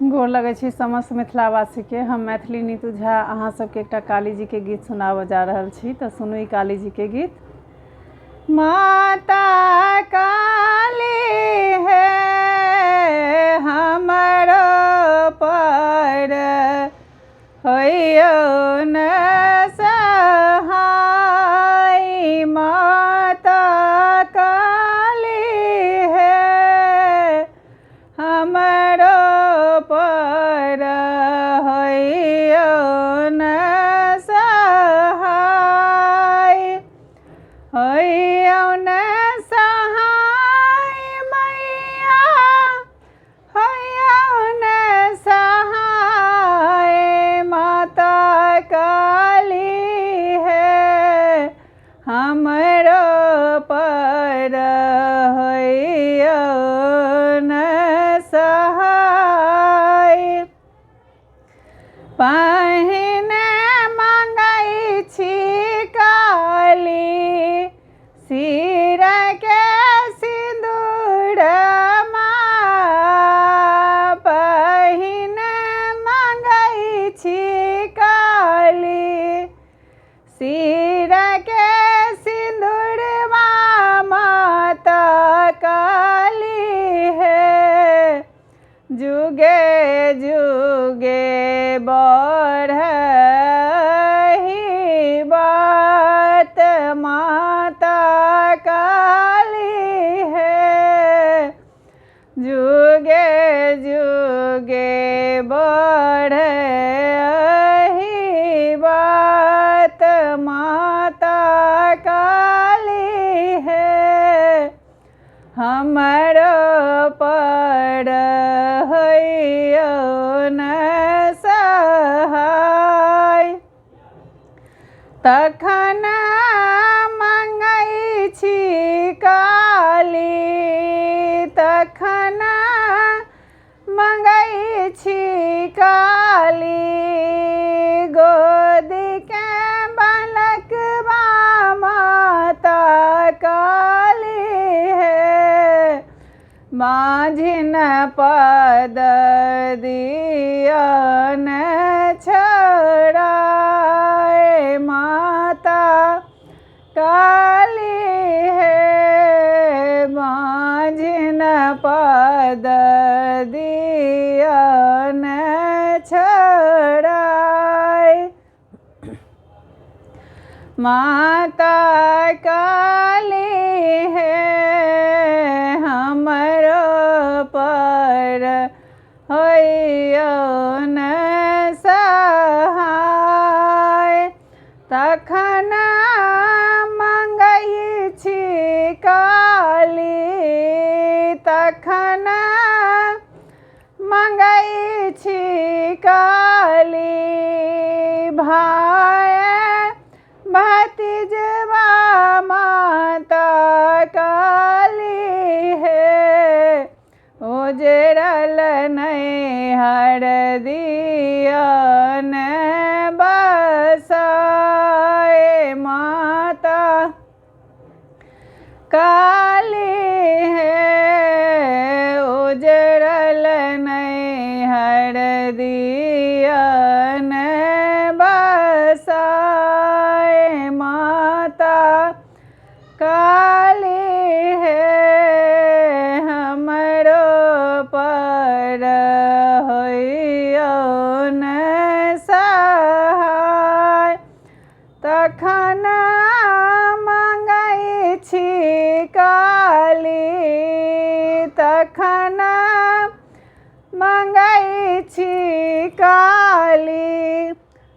गोर लगै छी समस्त मिथिलावासीके। हम मैथिली नीतू झा अहाँ सबके एकटा काली जी के गीत सुनाबऽ जा रहल छी, तऽ सुनू ई काली जी के गीत। माता काली है हमरो पर होइयो न सहाय, माता काली है हमरो पर होइयो न सहाय, होइयो न सहाय मैया, होइयो न सहाय, माता काली है हमरो पर होइयो न सहाय। पहिने मंगै छी काली सिर के सिंदूरमा, पहिने मंगै छी काली सिर के सिंदूरमा, माता काली है जुगे जुगे बढ़हि बात, माता काली है जुगे जुगे बढ़हि बात, माता काली है हमरो पर होइयो न सहाय। तखन मंगै छी काली, तखन मंगै छी काली गोदी के बालकवा, माता काली है माझिन पद दिया न छोड़ाए, माता काली है माझिन पद दिया न छोड़ाए, माता काली है हमरो पर होइयो न सहाय। तखन मंगै छी काली, तखन मंगै छी काली भाय भतीजवा, माता काली है उजड़ल नैहर दिया न बसाए, माता काली है उजड़ल नैहर दिया न बसाए, माता काली है हमरो पर होइयो न सहाय। तखन मंगै छी काली, तखन मंगै छी काली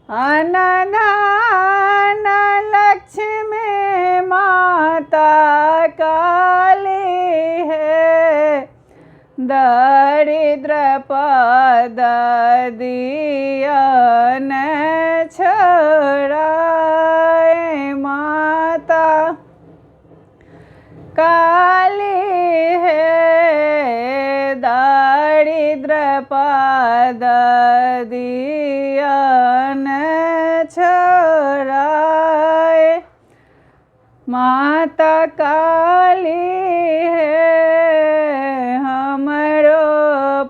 अनधन लक्ष्मी, माता काली है दरिद्र पद दिया न छोड़ाए, माता काली है दरिद्र पद दिया न छोड़ाए, माता काली है हमरो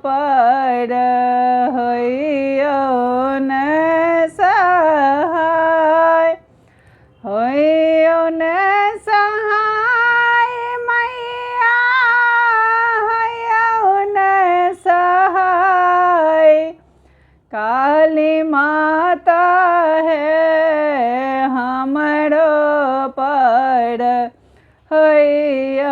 पर न सहाय मैया हयौ न सहाय काली माता है हमरो पर हैया